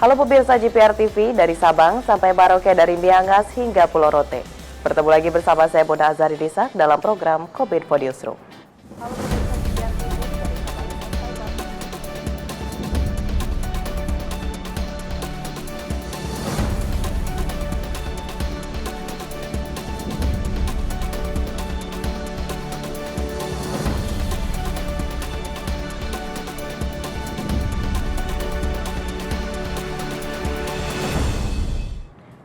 Halo pemirsa JPR TV, dari Sabang sampai Merauke, dari Miangas hingga Pulau Rote. Bertemu lagi bersama saya Bunda Azari Disak dalam program Kominfo Newsroom.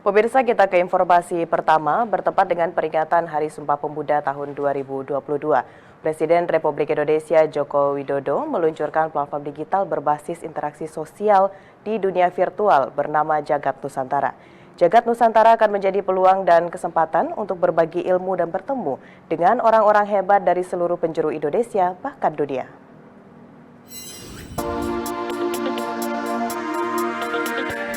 Pemirsa, kita ke informasi pertama, bertepat dengan peringatan Hari Sumpah Pemuda tahun 2022. Presiden Republik Indonesia Joko Widodo meluncurkan platform digital berbasis interaksi sosial di dunia virtual bernama Jagat Nusantara. Jagat Nusantara akan menjadi peluang dan kesempatan untuk berbagi ilmu dan bertemu dengan orang-orang hebat dari seluruh penjuru Indonesia, bahkan dunia.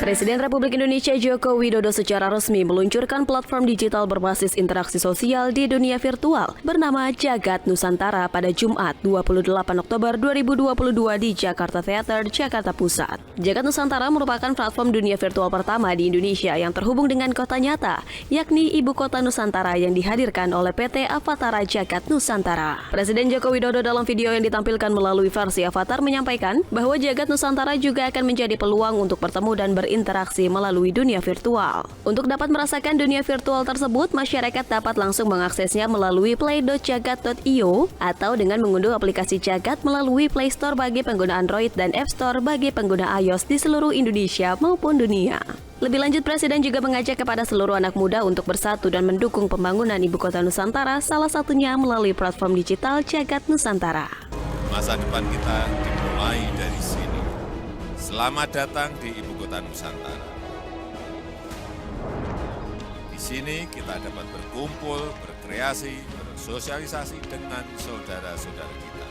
Presiden Republik Indonesia Joko Widodo secara resmi meluncurkan platform digital berbasis interaksi sosial di dunia virtual bernama Jagat Nusantara pada Jumat 28 Oktober 2022 di Jakarta Theater, Jakarta Pusat. Jagat Nusantara merupakan platform dunia virtual pertama di Indonesia yang terhubung dengan kota nyata, yakni Ibu Kota Nusantara yang dihadirkan oleh PT Avatara Jagat Nusantara. Presiden Joko Widodo dalam video yang ditampilkan melalui versi avatar menyampaikan bahwa Jagat Nusantara juga akan menjadi peluang untuk bertemu dan berinteraksi melalui dunia virtual. Untuk dapat merasakan dunia virtual tersebut, masyarakat dapat langsung mengaksesnya melalui play.jagat.io atau dengan mengunduh aplikasi Jagat melalui Play Store bagi pengguna Android dan App Store bagi pengguna iOS di seluruh Indonesia maupun dunia. Lebih lanjut, Presiden juga mengajak kepada seluruh anak muda untuk bersatu dan mendukung pembangunan Ibu Kota Nusantara, salah satunya melalui platform digital Jagat Nusantara. Masa depan kita dimulai dari sini. Selamat datang di Ibu Kota Nusantara. Di sini kita dapat berkumpul, berkreasi, bersosialisasi dengan saudara-saudara kita.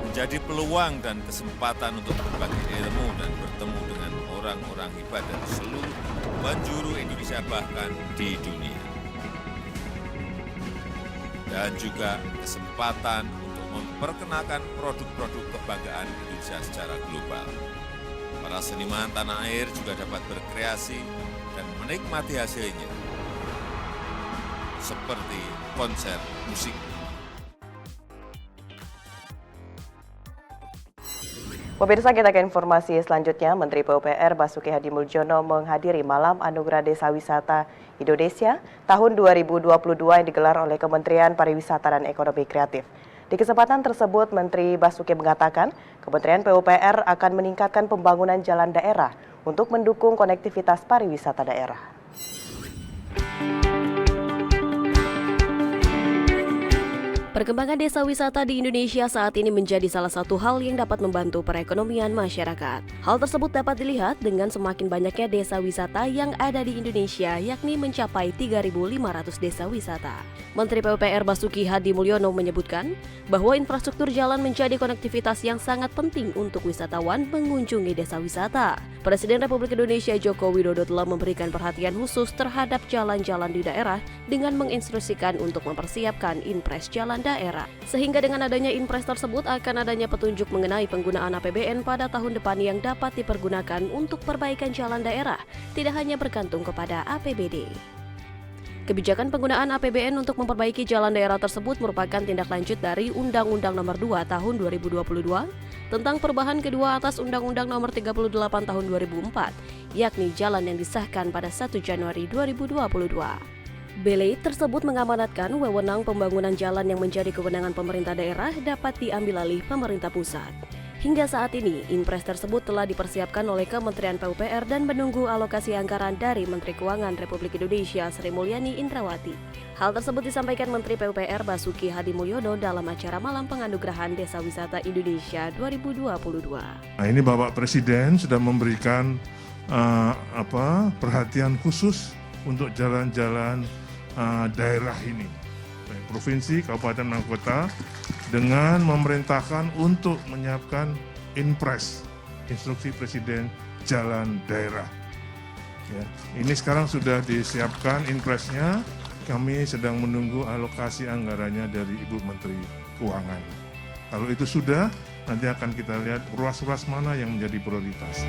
Menjadi peluang dan kesempatan untuk berbagi ilmu dan bertemu dengan orang-orang hebat dari seluruh penjuru Indonesia bahkan di dunia. Dan juga kesempatan untuk memperkenalkan produk-produk kebanggaan Indonesia secara global. Para seniman tanah air juga dapat berkreasi dan menikmati hasilnya, seperti konser musik. Pemirsa, kita ke informasi selanjutnya. Menteri PUPR Basuki Hadimuljono menghadiri Malam Anugerah Desa Wisata Indonesia tahun 2022 yang digelar oleh Kementerian Pariwisata dan Ekonomi Kreatif. Di kesempatan tersebut, Menteri Basuki mengatakan Kementerian PUPR akan meningkatkan pembangunan jalan daerah untuk mendukung konektivitas pariwisata daerah. Perkembangan desa wisata di Indonesia saat ini menjadi salah satu hal yang dapat membantu perekonomian masyarakat. Hal tersebut dapat dilihat dengan semakin banyaknya desa wisata yang ada di Indonesia, yakni mencapai 3.500 desa wisata. Menteri PUPR Basuki Hadimuljono menyebutkan bahwa infrastruktur jalan menjadi konektivitas yang sangat penting untuk wisatawan mengunjungi desa wisata. Presiden Republik Indonesia Joko Widodo telah memberikan perhatian khusus terhadap jalan-jalan di daerah dengan menginstruksikan untuk mempersiapkan impres jalan daerah. Sehingga dengan adanya impres tersebut akan adanya petunjuk mengenai penggunaan APBN pada tahun depan yang dapat dipergunakan untuk perbaikan jalan daerah, tidak hanya bergantung kepada APBD. Kebijakan penggunaan APBN untuk memperbaiki jalan daerah tersebut merupakan tindak lanjut dari Undang-Undang Nomor 2 Tahun 2022 tentang perubahan kedua atas Undang-Undang Nomor 38 Tahun 2004, yakni jalan yang disahkan pada 1 Januari 2022. BLE tersebut mengamanatkan wewenang pembangunan jalan yang menjadi kewenangan pemerintah daerah dapat diambil alih pemerintah pusat. Hingga saat ini, impres tersebut telah dipersiapkan oleh Kementerian PUPR dan menunggu alokasi anggaran dari Menteri Keuangan Republik Indonesia Sri Mulyani Indrawati. Hal tersebut disampaikan Menteri PUPR Basuki Hadimuljono dalam acara Malam Penganugerahan Desa Wisata Indonesia 2022. Nah, ini Bapak Presiden sudah memberikan perhatian khusus untuk jalan-jalan daerah ini, provinsi, kabupaten, dan kota, dengan memerintahkan untuk menyiapkan impres, instruksi Presiden jalan daerah. Ya, ini sekarang sudah disiapkan impresnya, kami sedang menunggu alokasi anggarannya dari Ibu Menteri Keuangan. Kalau itu sudah, nanti akan kita lihat ruas-ruas mana yang menjadi prioritas.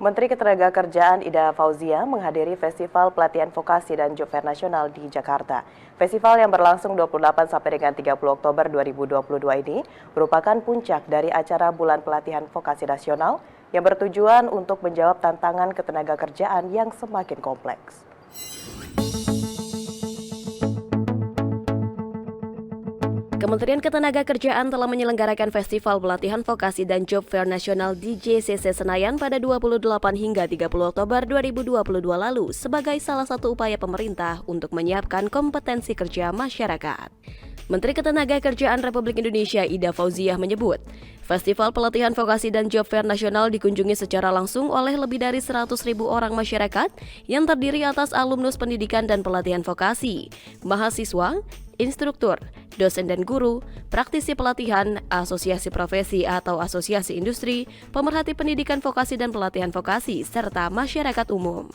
Menteri Ketenagakerjaan Ida Fauzia menghadiri Festival Pelatihan Vokasi dan Job Fair Nasional di Jakarta. Festival yang berlangsung 28 sampai dengan 30 Oktober 2022 ini merupakan puncak dari acara Bulan Pelatihan Vokasi Nasional yang bertujuan untuk menjawab tantangan ketenagakerjaan yang semakin kompleks. Kementerian Ketenagakerjaan telah menyelenggarakan Festival Pelatihan Vokasi dan Job Fair Nasional di JCC Senayan pada 28 hingga 30 Oktober 2022 lalu sebagai salah satu upaya pemerintah untuk menyiapkan kompetensi kerja masyarakat. Menteri Ketenagakerjaan Republik Indonesia Ida Fauziah menyebut, Festival Pelatihan Vokasi dan Job Fair Nasional dikunjungi secara langsung oleh lebih dari 100.000 orang masyarakat yang terdiri atas alumnus pendidikan dan pelatihan vokasi, mahasiswa, instruktur, dosen dan guru, praktisi pelatihan, asosiasi profesi atau asosiasi industri, pemerhati pendidikan vokasi dan pelatihan vokasi, serta masyarakat umum.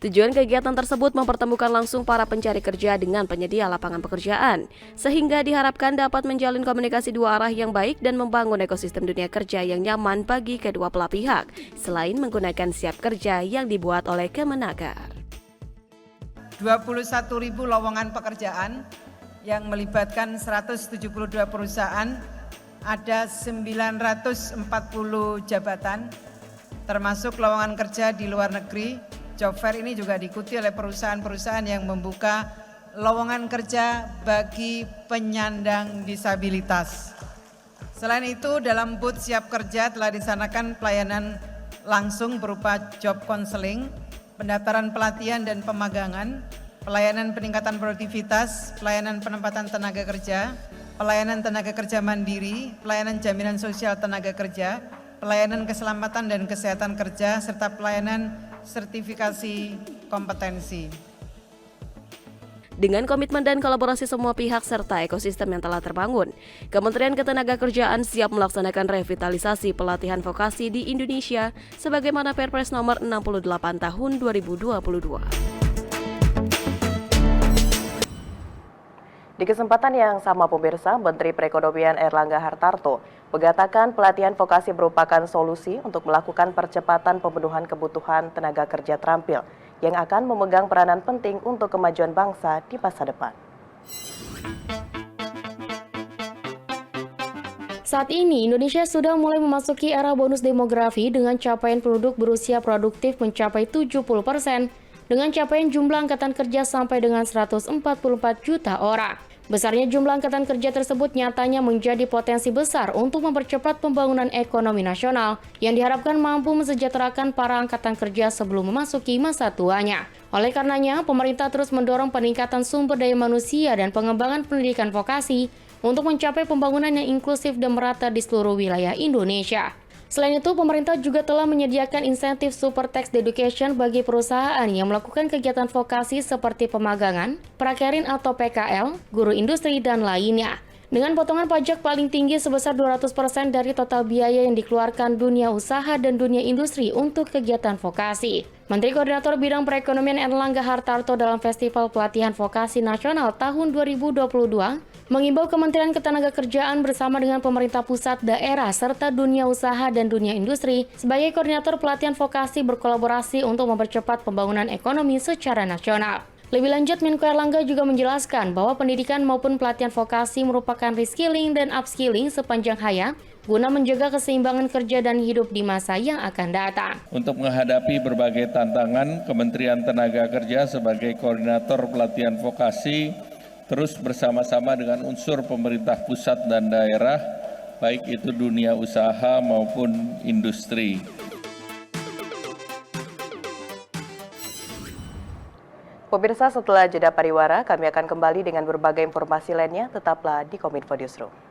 Tujuan kegiatan tersebut mempertemukan langsung para pencari kerja dengan penyedia lapangan pekerjaan, sehingga diharapkan dapat menjalin komunikasi dua arah yang baik dan membangun ekosistem dunia kerja yang nyaman bagi kedua belah pihak, selain menggunakan siap kerja yang dibuat oleh Kemenaker. 21.000 lowongan pekerjaan yang melibatkan 172 perusahaan, ada 940 jabatan, termasuk lowongan kerja di luar negeri. Job Fair ini juga diikuti oleh perusahaan-perusahaan yang membuka lowongan kerja bagi penyandang disabilitas. Selain itu, dalam booth siap kerja telah disanakan pelayanan langsung berupa job counseling, pendaftaran pelatihan dan pemagangan, pelayanan peningkatan produktivitas, pelayanan penempatan tenaga kerja, pelayanan tenaga kerja mandiri, pelayanan jaminan sosial tenaga kerja, pelayanan keselamatan dan kesehatan kerja, serta pelayanan sertifikasi kompetensi. Dengan komitmen dan kolaborasi semua pihak serta ekosistem yang telah terbangun, Kementerian Ketenagakerjaan siap melaksanakan revitalisasi pelatihan vokasi di Indonesia sebagaimana Perpres nomor 68 tahun 2022. Di kesempatan yang sama pemirsa, Menteri Perekonomian Erlangga Hartarto mengatakan pelatihan vokasi merupakan solusi untuk melakukan percepatan pemenuhan kebutuhan tenaga kerja terampil yang akan memegang peranan penting untuk kemajuan bangsa di masa depan. Saat ini, Indonesia sudah mulai memasuki era bonus demografi dengan capaian penduduk berusia produktif mencapai 70%, dengan capaian jumlah angkatan kerja sampai dengan 144 juta orang. Besarnya jumlah angkatan kerja tersebut nyatanya menjadi potensi besar untuk mempercepat pembangunan ekonomi nasional yang diharapkan mampu mensejahterakan para angkatan kerja sebelum memasuki masa tuanya. Oleh karenanya, pemerintah terus mendorong peningkatan sumber daya manusia dan pengembangan pendidikan vokasi untuk mencapai pembangunan yang inklusif dan merata di seluruh wilayah Indonesia. Selain itu, pemerintah juga telah menyediakan insentif Super Tax Education bagi perusahaan yang melakukan kegiatan vokasi seperti pemagangan, prakerin atau PKL, guru industri, dan lainnya. Dengan potongan pajak paling tinggi sebesar 200% dari total biaya yang dikeluarkan dunia usaha dan dunia industri untuk kegiatan vokasi. Menteri Koordinator Bidang Perekonomian Erlangga Hartarto dalam Festival Pelatihan Vokasi Nasional tahun 2022 mengimbau Kementerian Ketenagakerjaan bersama dengan pemerintah pusat, daerah, serta dunia usaha dan dunia industri sebagai koordinator pelatihan vokasi berkolaborasi untuk mempercepat pembangunan ekonomi secara nasional. Lebih lanjut, Menko Erlangga juga menjelaskan bahwa pendidikan maupun pelatihan vokasi merupakan reskilling dan upskilling sepanjang hayat guna menjaga keseimbangan kerja dan hidup di masa yang akan datang. Untuk menghadapi berbagai tantangan, Kementerian Tenaga Kerja sebagai koordinator pelatihan vokasi terus bersama-sama dengan unsur pemerintah pusat dan daerah, baik itu dunia usaha maupun industri. Pemirsa, setelah jeda pariwara, kami akan kembali dengan berbagai informasi lainnya. Tetaplah di Kominfo Newsroom.